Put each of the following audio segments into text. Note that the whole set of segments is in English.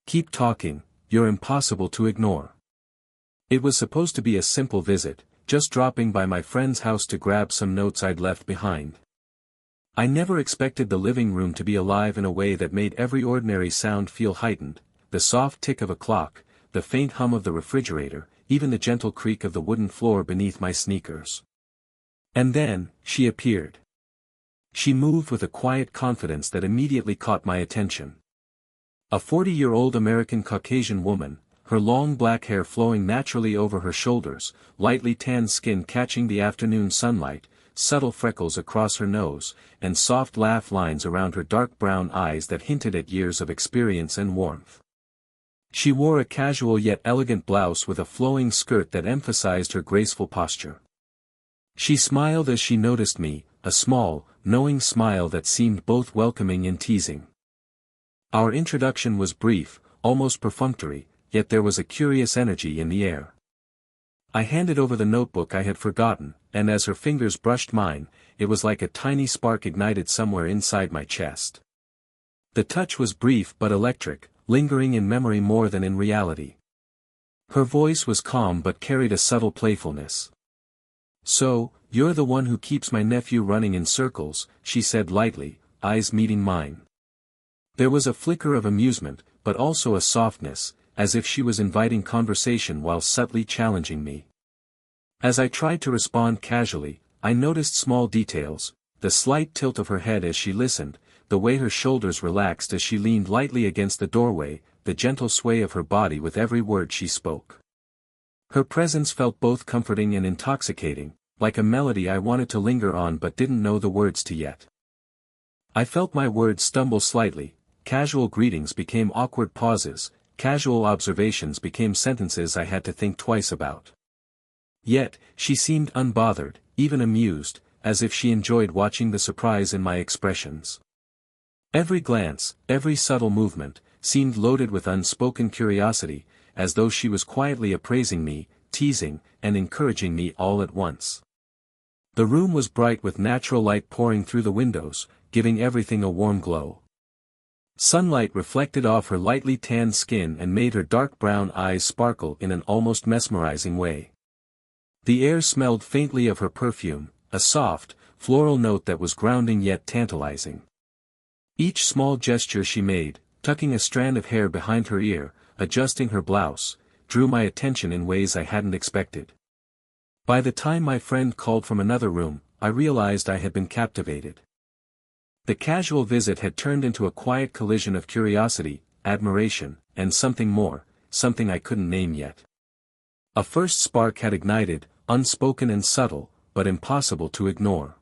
Keep talking, you're impossible to ignore. It was supposed to be a simple visit, just dropping by my friend's house to grab some notes I'd left behind. I never expected the living room to be alive in a way that made every ordinary sound feel heightened, the soft tick of a clock, the faint hum of the refrigerator, even the gentle creak of the wooden floor beneath my sneakers. And then, she appeared. She moved with a quiet confidence that immediately caught my attention. A 40-year-old American Caucasian woman, her long black hair flowing naturally over her shoulders, lightly tanned skin catching the afternoon sunlight, subtle freckles across her nose, and soft laugh lines around her dark brown eyes that hinted at years of experience and warmth. She wore a casual yet elegant blouse with a flowing skirt that emphasized her graceful posture. She smiled as she noticed me, a small, knowing smile that seemed both welcoming and teasing. Our introduction was brief, almost perfunctory, yet there was a curious energy in the air. I handed over the notebook I had forgotten, and as her fingers brushed mine, it was like a tiny spark ignited somewhere inside my chest. The touch was brief but electric, lingering in memory more than in reality. Her voice was calm but carried a subtle playfulness. "So, you're the one who keeps my nephew running in circles," she said lightly, eyes meeting mine. There was a flicker of amusement, but also a softness, as if she was inviting conversation while subtly challenging me. As I tried to respond casually, I noticed small details, the slight tilt of her head as she listened, the way her shoulders relaxed as she leaned lightly against the doorway, the gentle sway of her body with every word she spoke. Her presence felt both comforting and intoxicating, like a melody I wanted to linger on but didn't know the words to yet. I felt my words stumble slightly, casual greetings became awkward pauses, casual observations became sentences I had to think twice about. Yet, she seemed unbothered, even amused, as if she enjoyed watching the surprise in my expressions. Every glance, every subtle movement, seemed loaded with unspoken curiosity, as though she was quietly appraising me, teasing, and encouraging me all at once. The room was bright with natural light pouring through the windows, giving everything a warm glow. Sunlight reflected off her lightly tanned skin and made her dark brown eyes sparkle in an almost mesmerizing way. The air smelled faintly of her perfume, a soft, floral note that was grounding yet tantalizing. Each small gesture she made, tucking a strand of hair behind her ear, adjusting her blouse, drew my attention in ways I hadn't expected. By the time my friend called from another room, I realized I had been captivated. The casual visit had turned into a quiet collision of curiosity, admiration, and something more, something I couldn't name yet. A first spark had ignited, unspoken and subtle, but impossible to ignore.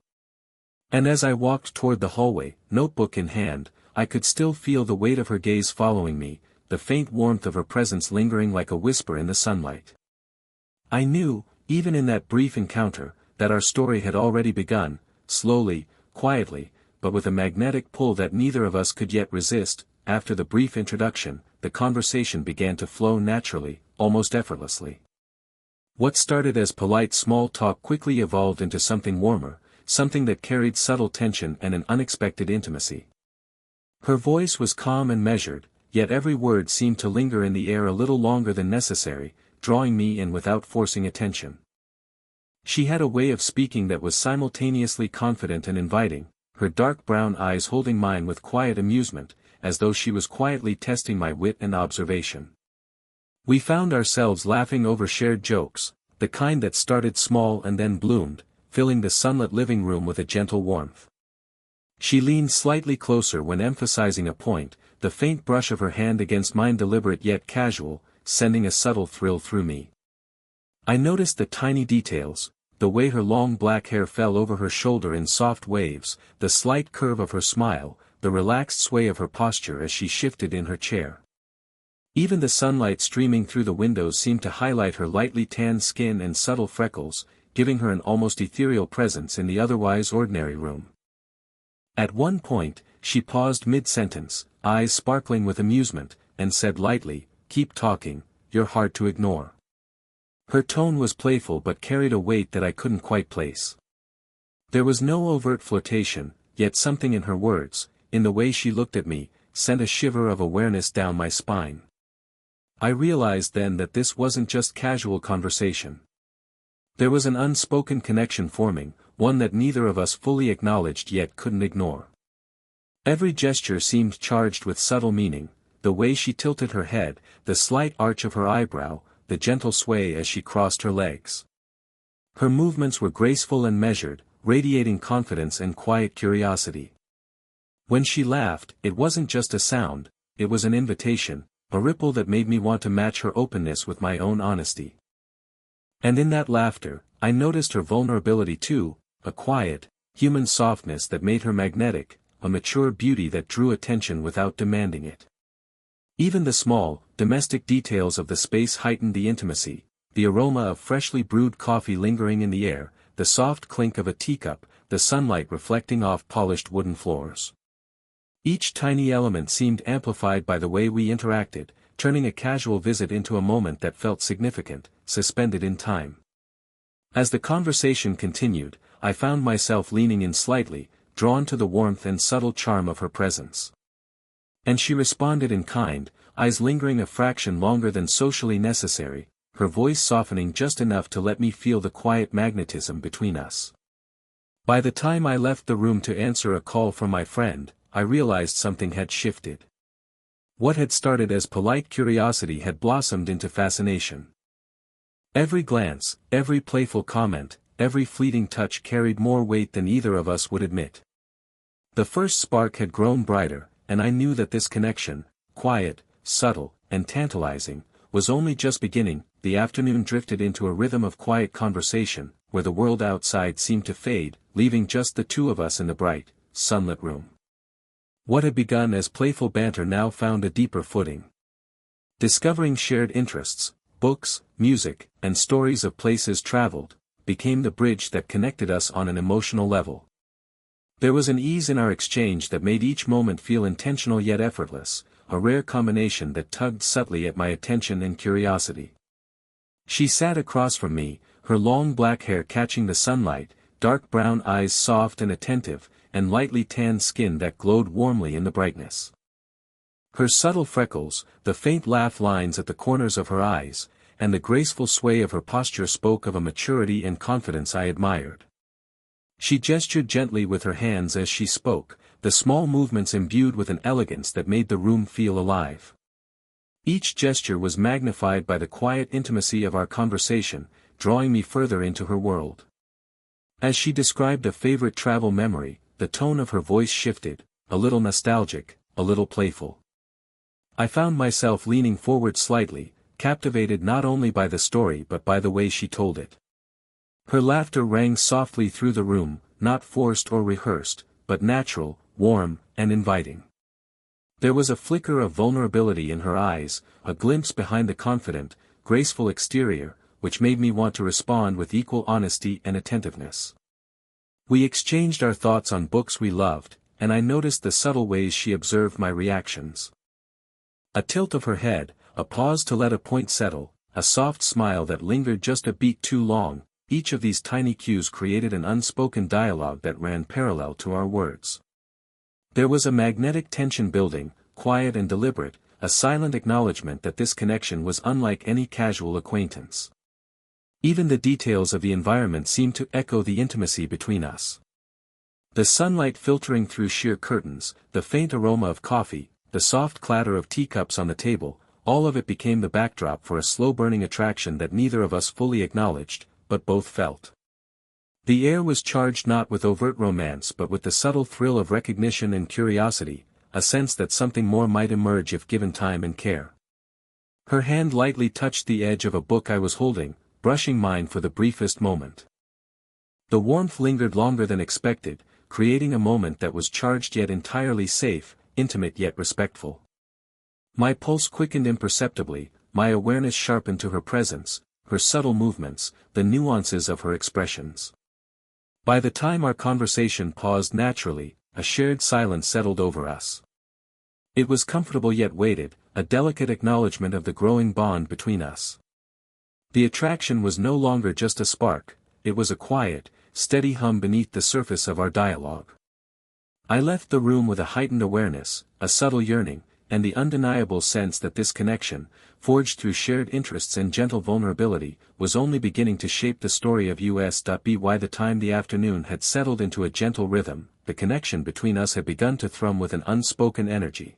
And as I walked toward the hallway, notebook in hand, I could still feel the weight of her gaze following me, the faint warmth of her presence lingering like a whisper in the sunlight. I knew, even in that brief encounter, that our story had already begun, slowly, quietly, but with a magnetic pull that neither of us could yet resist. After the brief introduction, the conversation began to flow naturally, almost effortlessly. What started as polite small talk quickly evolved into something warmer, something that carried subtle tension and an unexpected intimacy. Her voice was calm and measured, yet every word seemed to linger in the air a little longer than necessary, drawing me in without forcing attention. She had a way of speaking that was simultaneously confident and inviting, her dark brown eyes holding mine with quiet amusement, as though she was quietly testing my wit and observation. We found ourselves laughing over shared jokes, the kind that started small and then bloomed, filling the sunlit living room with a gentle warmth. She leaned slightly closer when emphasizing a point, the faint brush of her hand against mine deliberate yet casual, sending a subtle thrill through me. I noticed the tiny details, the way her long black hair fell over her shoulder in soft waves, the slight curve of her smile, the relaxed sway of her posture as she shifted in her chair. Even the sunlight streaming through the windows seemed to highlight her lightly tanned skin and subtle freckles, giving her an almost ethereal presence in the otherwise ordinary room. At one point, she paused mid-sentence, eyes sparkling with amusement, and said lightly, "Keep talking, you're hard to ignore." Her tone was playful but carried a weight that I couldn't quite place. There was no overt flirtation, yet something in her words, in the way she looked at me, sent a shiver of awareness down my spine. I realized then that this wasn't just casual conversation. There was an unspoken connection forming, one that neither of us fully acknowledged yet couldn't ignore. Every gesture seemed charged with subtle meaning, the way she tilted her head, the slight arch of her eyebrow, the gentle sway as she crossed her legs. Her movements were graceful and measured, radiating confidence and quiet curiosity. When she laughed, it wasn't just a sound, it was an invitation, a ripple that made me want to match her openness with my own honesty. And in that laughter, I noticed her vulnerability too, a quiet, human softness that made her magnetic, a mature beauty that drew attention without demanding it. Even the small, domestic details of the space heightened the intimacy, the aroma of freshly brewed coffee lingering in the air, the soft clink of a teacup, the sunlight reflecting off polished wooden floors. Each tiny element seemed amplified by the way we interacted, turning a casual visit into a moment that felt significant, suspended in time. As the conversation continued, I found myself leaning in slightly, drawn to the warmth and subtle charm of her presence. And she responded in kind, eyes lingering a fraction longer than socially necessary, her voice softening just enough to let me feel the quiet magnetism between us. By the time I left the room to answer a call from my friend, I realized something had shifted. What had started as polite curiosity had blossomed into fascination. Every glance, every playful comment, every fleeting touch carried more weight than either of us would admit. The first spark had grown brighter, and I knew that this connection, quiet, subtle, and tantalizing, was only just beginning. The afternoon drifted into a rhythm of quiet conversation, where the world outside seemed to fade, leaving just the two of us in the bright, sunlit room. What had begun as playful banter now found a deeper footing. Discovering shared interests, books, music, and stories of places traveled, became the bridge that connected us on an emotional level. There was an ease in our exchange that made each moment feel intentional yet effortless, a rare combination that tugged subtly at my attention and curiosity. She sat across from me, her long black hair catching the sunlight, dark brown eyes soft and attentive, and lightly tanned skin that glowed warmly in the brightness. Her subtle freckles, the faint laugh lines at the corners of her eyes, and the graceful sway of her posture spoke of a maturity and confidence I admired. She gestured gently with her hands as she spoke, the small movements imbued with an elegance that made the room feel alive. Each gesture was magnified by the quiet intimacy of our conversation, drawing me further into her world. As she described a favorite travel memory, the tone of her voice shifted, a little nostalgic, a little playful. I found myself leaning forward slightly, captivated not only by the story but by the way she told it. Her laughter rang softly through the room, not forced or rehearsed, but natural, warm, and inviting. There was a flicker of vulnerability in her eyes, a glimpse behind the confident, graceful exterior, which made me want to respond with equal honesty and attentiveness. We exchanged our thoughts on books we loved, and I noticed the subtle ways she observed my reactions. A tilt of her head, a pause to let a point settle, a soft smile that lingered just a beat too long, each of these tiny cues created an unspoken dialogue that ran parallel to our words. There was a magnetic tension building, quiet and deliberate, a silent acknowledgement that this connection was unlike any casual acquaintance. Even the details of the environment seemed to echo the intimacy between us. The sunlight filtering through sheer curtains, the faint aroma of coffee, the soft clatter of teacups on the table, all of it became the backdrop for a slow-burning attraction that neither of us fully acknowledged, but both felt. The air was charged not with overt romance but with the subtle thrill of recognition and curiosity, a sense that something more might emerge if given time and care. Her hand lightly touched the edge of a book I was holding, brushing mine for the briefest moment. The warmth lingered longer than expected, creating a moment that was charged yet entirely safe, intimate yet respectful. My pulse quickened imperceptibly, my awareness sharpened to her presence, her subtle movements, the nuances of her expressions. By the time our conversation paused naturally, a shared silence settled over us. It was comfortable yet weighted, a delicate acknowledgement of the growing bond between us. The attraction was no longer just a spark, it was a quiet, steady hum beneath the surface of our dialogue. I left the room with a heightened awareness, a subtle yearning, and the undeniable sense that this connection, forged through shared interests and gentle vulnerability, was only beginning to shape the story of us.b. By the time the afternoon had settled into a gentle rhythm, the connection between us had begun to thrum with an unspoken energy.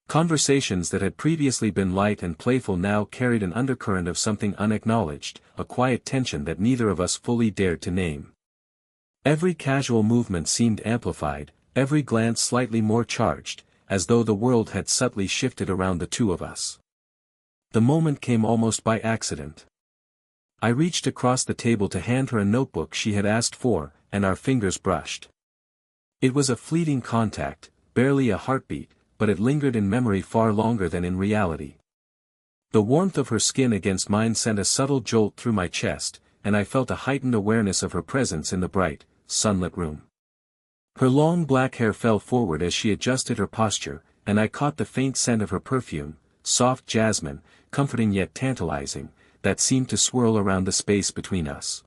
Conversations that had previously been light and playful now carried an undercurrent of something unacknowledged, a quiet tension that neither of us fully dared to name. Every casual movement seemed amplified, every glance slightly more charged, as though the world had subtly shifted around the two of us. The moment came almost by accident. I reached across the table to hand her a notebook she had asked for, and our fingers brushed. It was a fleeting contact, barely a heartbeat, but it lingered in memory far longer than in reality. The warmth of her skin against mine sent a subtle jolt through my chest, and I felt a heightened awareness of her presence in the bright, sunlit room. Her long black hair fell forward as she adjusted her posture, and I caught the faint scent of her perfume, soft jasmine, comforting yet tantalizing, that seemed to swirl around the space between us.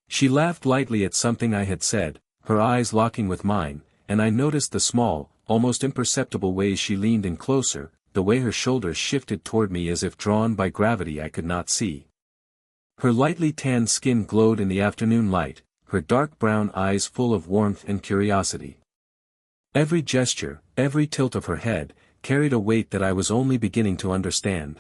She laughed lightly at something I had said, her eyes locking with mine, and I noticed the small, almost imperceptible ways she leaned in closer, the way her shoulders shifted toward me as if drawn by gravity I could not see. Her lightly tanned skin glowed in the afternoon light, her dark brown eyes full of warmth and curiosity. Every gesture, every tilt of her head, carried a weight that I was only beginning to understand.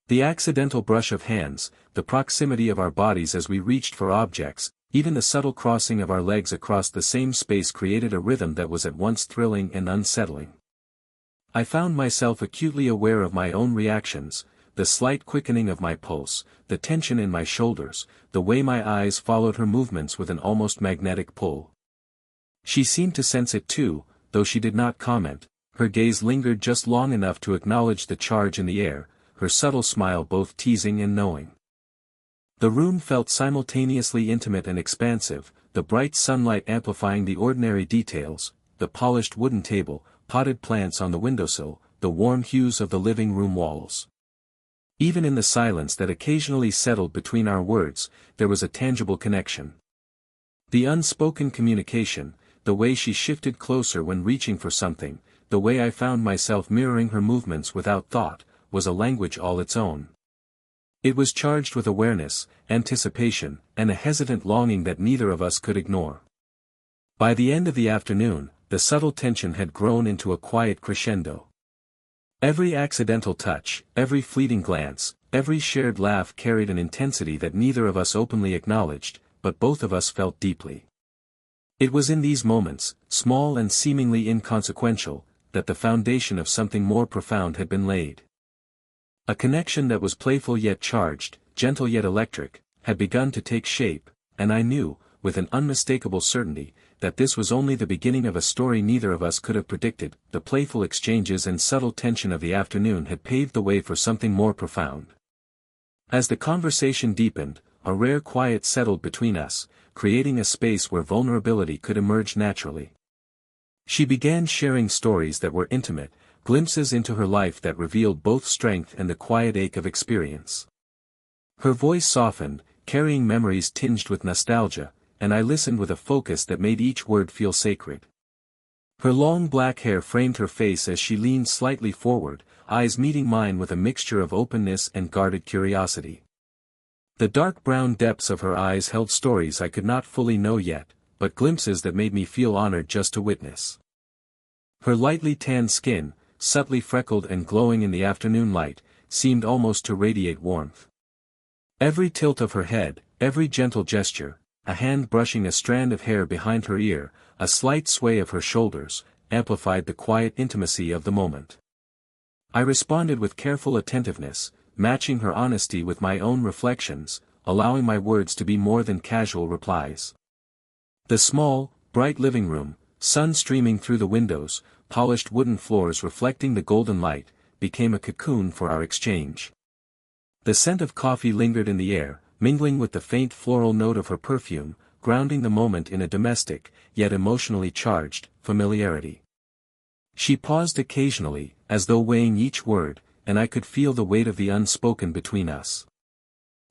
The accidental brush of hands, the proximity of our bodies as we reached for objects, even the subtle crossing of our legs across the same space created a rhythm that was at once thrilling and unsettling. I found myself acutely aware of my own reactions, the slight quickening of my pulse, the tension in my shoulders, the way my eyes followed her movements with an almost magnetic pull. She seemed to sense it too, though she did not comment. Her gaze lingered just long enough to acknowledge the charge in the air, her subtle smile both teasing and knowing. The room felt simultaneously intimate and expansive, the bright sunlight amplifying the ordinary details, the polished wooden table, potted plants on the windowsill, the warm hues of the living room walls. Even in the silence that occasionally settled between our words, there was a tangible connection. The unspoken communication, the way she shifted closer when reaching for something, the way I found myself mirroring her movements without thought, was a language all its own. It was charged with awareness, anticipation, and a hesitant longing that neither of us could ignore. By the end of the afternoon, the subtle tension had grown into a quiet crescendo. Every accidental touch, every fleeting glance, every shared laugh carried an intensity that neither of us openly acknowledged, but both of us felt deeply. It was in these moments, small and seemingly inconsequential, that the foundation of something more profound had been laid. A connection that was playful yet charged, gentle yet electric, had begun to take shape, and I knew, with an unmistakable certainty, that this was only the beginning of a story neither of us could have predicted. The playful exchanges and subtle tension of the afternoon had paved the way for something more profound. As the conversation deepened, a rare quiet settled between us, creating a space where vulnerability could emerge naturally. She began sharing stories that were intimate, glimpses into her life that revealed both strength and the quiet ache of experience. Her voice softened, carrying memories tinged with nostalgia, and I listened with a focus that made each word feel sacred. Her long black hair framed her face as she leaned slightly forward, eyes meeting mine with a mixture of openness and guarded curiosity. The dark brown depths of her eyes held stories I could not fully know yet, but glimpses that made me feel honored just to witness. Her lightly tanned skin, subtly freckled and glowing in the afternoon light, seemed almost to radiate warmth. Every tilt of her head, every gentle gesture, a hand brushing a strand of hair behind her ear, a slight sway of her shoulders, amplified the quiet intimacy of the moment. I responded with careful attentiveness, matching her honesty with my own reflections, allowing my words to be more than casual replies. The small, bright living room, sun streaming through the windows, polished wooden floors reflecting the golden light, became a cocoon for our exchange. The scent of coffee lingered in the air, mingling with the faint floral note of her perfume, grounding the moment in a domestic, yet emotionally charged, familiarity. She paused occasionally, as though weighing each word, and I could feel the weight of the unspoken between us.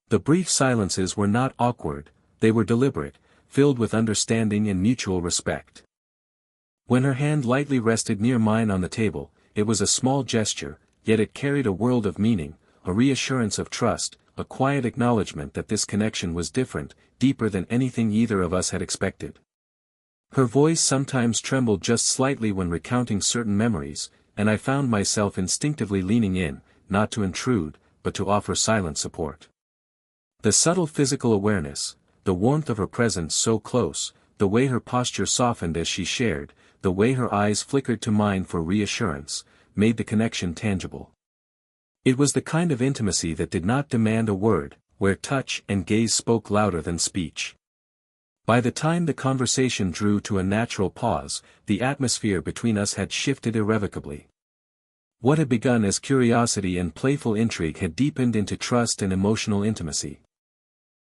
The brief silences were not awkward, they were deliberate, filled with understanding and mutual respect. When her hand lightly rested near mine on the table, it was a small gesture, yet it carried a world of meaning, a reassurance of trust, a quiet acknowledgement that this connection was different, deeper than anything either of us had expected. Her voice sometimes trembled just slightly when recounting certain memories, and I found myself instinctively leaning in, not to intrude, but to offer silent support. The subtle physical awareness, the warmth of her presence so close, the way her posture softened as she shared, the way her eyes flickered to mine for reassurance, made the connection tangible. It was the kind of intimacy that did not demand a word, where touch and gaze spoke louder than speech. By the time the conversation drew to a natural pause, the atmosphere between us had shifted irrevocably. What had begun as curiosity and playful intrigue had deepened into trust and emotional intimacy.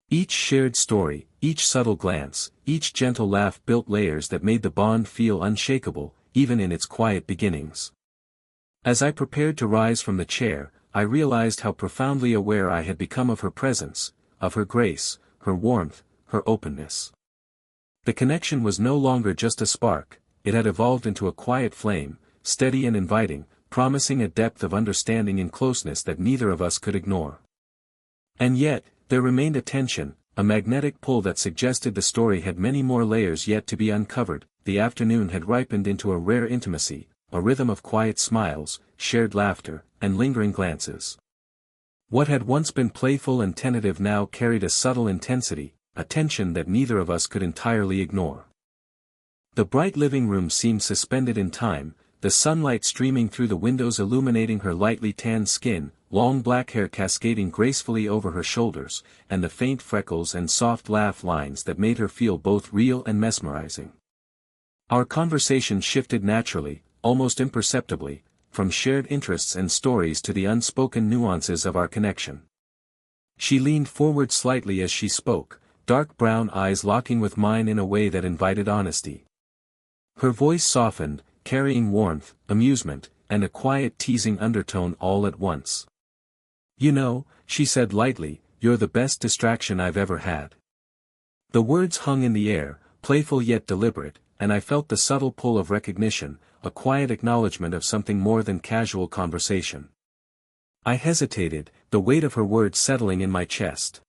Each shared story, each subtle glance, each gentle laugh built layers that made the bond feel unshakable, even in its quiet beginnings. As I prepared to rise from the chair, I realized how profoundly aware I had become of her presence, of her grace, her warmth, her openness. The connection was no longer just a spark, it had evolved into a quiet flame, steady and inviting, promising a depth of understanding and closeness that neither of us could ignore. And yet, there remained a tension, a magnetic pull that suggested the story had many more layers yet to be uncovered. The afternoon had ripened into a rare intimacy, a rhythm of quiet smiles, shared laughter, and lingering glances. What had once been playful and tentative now carried a subtle intensity, a tension that neither of us could entirely ignore. The bright living room seemed suspended in time, the sunlight streaming through the windows illuminating her lightly tanned skin, long black hair cascading gracefully over her shoulders, and the faint freckles and soft laugh lines that made her feel both real and mesmerizing. Our conversation shifted naturally, almost imperceptibly, from shared interests and stories to the unspoken nuances of our connection. She leaned forward slightly as she spoke, dark brown eyes locking with mine in a way that invited honesty. Her voice softened, carrying warmth, amusement, and a quiet teasing undertone all at once. "You know," she said lightly, "you're the best distraction I've ever had." The words hung in the air, playful yet deliberate, and I felt the subtle pull of recognition, a quiet acknowledgement of something more than casual conversation. I hesitated, the weight of her words settling in my chest.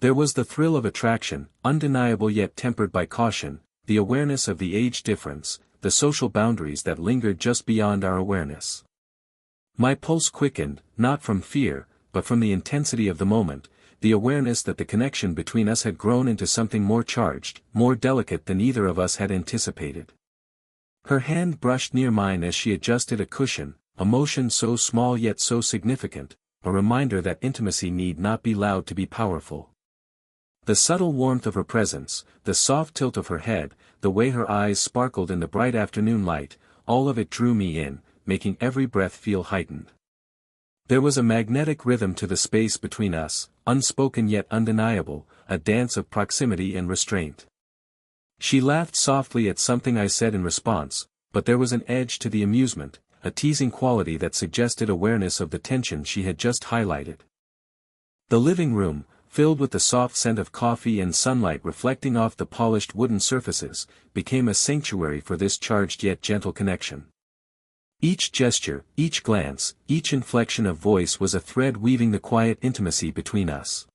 There was the thrill of attraction, undeniable yet tempered by caution, the awareness of the age difference, the social boundaries that lingered just beyond our awareness. My pulse quickened, not from fear, but from the intensity of the moment, the awareness that the connection between us had grown into something more charged, more delicate than either of us had anticipated. Her hand brushed near mine as she adjusted a cushion, a motion so small yet so significant, a reminder that intimacy need not be loud to be powerful. The subtle warmth of her presence, the soft tilt of her head, the way her eyes sparkled in the bright afternoon light, all of it drew me in, making every breath feel heightened. There was a magnetic rhythm to the space between us, unspoken yet undeniable, a dance of proximity and restraint. She laughed softly at something I said in response, but there was an edge to the amusement, a teasing quality that suggested awareness of the tension she had just highlighted. The living room, filled with the soft scent of coffee and sunlight reflecting off the polished wooden surfaces, became a sanctuary for this charged yet gentle connection. Each gesture, each glance, each inflection of voice was a thread weaving the quiet intimacy between us.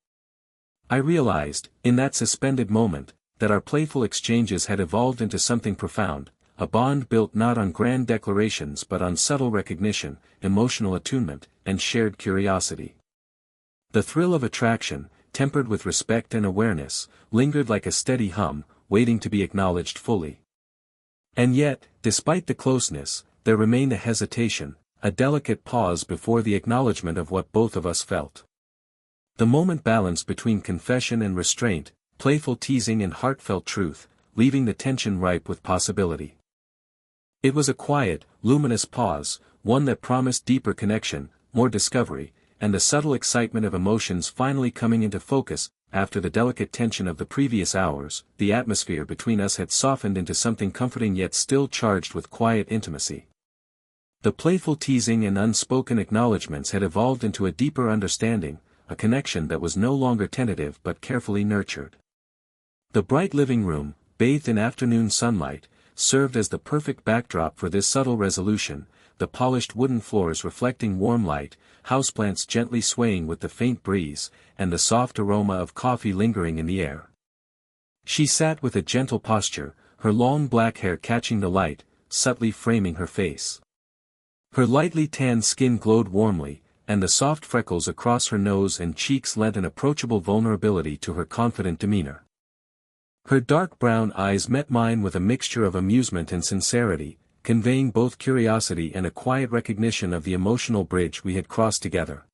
I realized, in that suspended moment, that our playful exchanges had evolved into something profound, a bond built not on grand declarations but on subtle recognition, emotional attunement, and shared curiosity. The thrill of attraction, tempered with respect and awareness, lingered like a steady hum, waiting to be acknowledged fully. And yet, despite the closeness, there remained a hesitation, a delicate pause before the acknowledgement of what both of us felt. The moment balanced between confession and restraint, playful teasing and heartfelt truth, leaving the tension ripe with possibility. It was a quiet, luminous pause, one that promised deeper connection, more discovery, and the subtle excitement of emotions finally coming into focus. After the delicate tension of the previous hours, the atmosphere between us had softened into something comforting yet still charged with quiet intimacy. The playful teasing and unspoken acknowledgments had evolved into a deeper understanding, a connection that was no longer tentative but carefully nurtured. The bright living room, bathed in afternoon sunlight, served as the perfect backdrop for this subtle resolution, the polished wooden floors reflecting warm light, houseplants gently swaying with the faint breeze, and the soft aroma of coffee lingering in the air. She sat with a gentle posture, her long black hair catching the light, subtly framing her face. Her lightly tanned skin glowed warmly, and the soft freckles across her nose and cheeks lent an approachable vulnerability to her confident demeanor. Her dark brown eyes met mine with a mixture of amusement and sincerity, conveying both curiosity and a quiet recognition of the emotional bridge we had crossed together.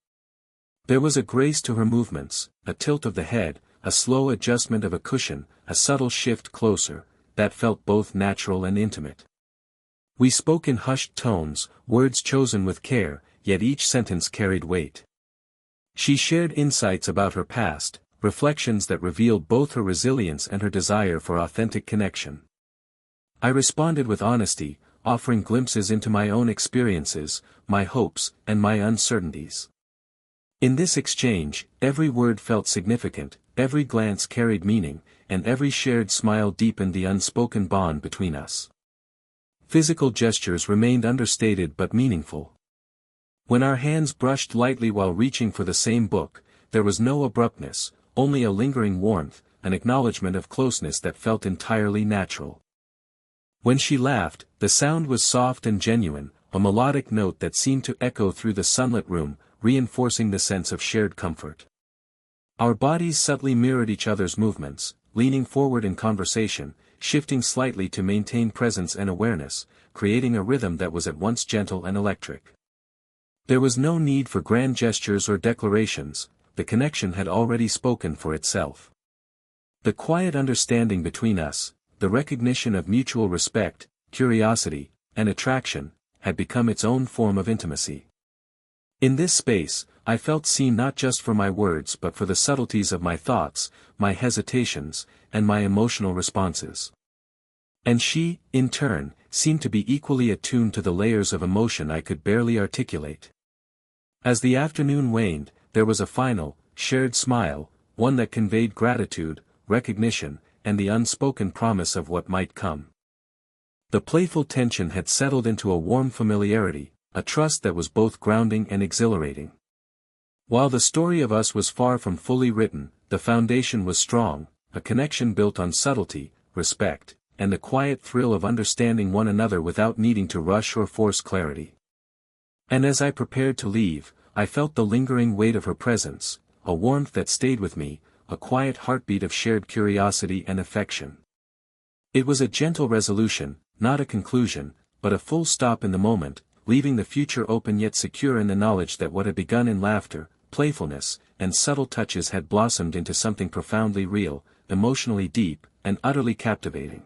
There was a grace to her movements, a tilt of the head, a slow adjustment of a cushion, a subtle shift closer, that felt both natural and intimate. We spoke in hushed tones, words chosen with care, yet each sentence carried weight. She shared insights about her past, reflections that revealed both her resilience and her desire for authentic connection. I responded with honesty, offering glimpses into my own experiences, my hopes, and my uncertainties. In this exchange, every word felt significant, every glance carried meaning, and every shared smile deepened the unspoken bond between us. Physical gestures remained understated but meaningful. When our hands brushed lightly while reaching for the same book, there was no abruptness, only a lingering warmth, an acknowledgement of closeness that felt entirely natural. When she laughed, the sound was soft and genuine, a melodic note that seemed to echo through the sunlit room, reinforcing the sense of shared comfort. Our bodies subtly mirrored each other's movements, leaning forward in conversation, shifting slightly to maintain presence and awareness, creating a rhythm that was at once gentle and electric. There was no need for grand gestures or declarations, the connection had already spoken for itself. The quiet understanding between us, the recognition of mutual respect, curiosity, and attraction, had become its own form of intimacy. In this space, I felt seen not just for my words but for the subtleties of my thoughts, my hesitations, and my emotional responses. And she, in turn, seemed to be equally attuned to the layers of emotion I could barely articulate. As the afternoon waned, there was a final, shared smile, one that conveyed gratitude, recognition, and the unspoken promise of what might come. The playful tension had settled into a warm familiarity, a trust that was both grounding and exhilarating. While the story of us was far from fully written, the foundation was strong, a connection built on subtlety, respect, and the quiet thrill of understanding one another without needing to rush or force clarity. And as I prepared to leave, I felt the lingering weight of her presence, a warmth that stayed with me, a quiet heartbeat of shared curiosity and affection. It was a gentle resolution, not a conclusion, but a full stop in the moment, leaving the future open yet secure in the knowledge that what had begun in laughter, playfulness, and subtle touches had blossomed into something profoundly real, emotionally deep, and utterly captivating.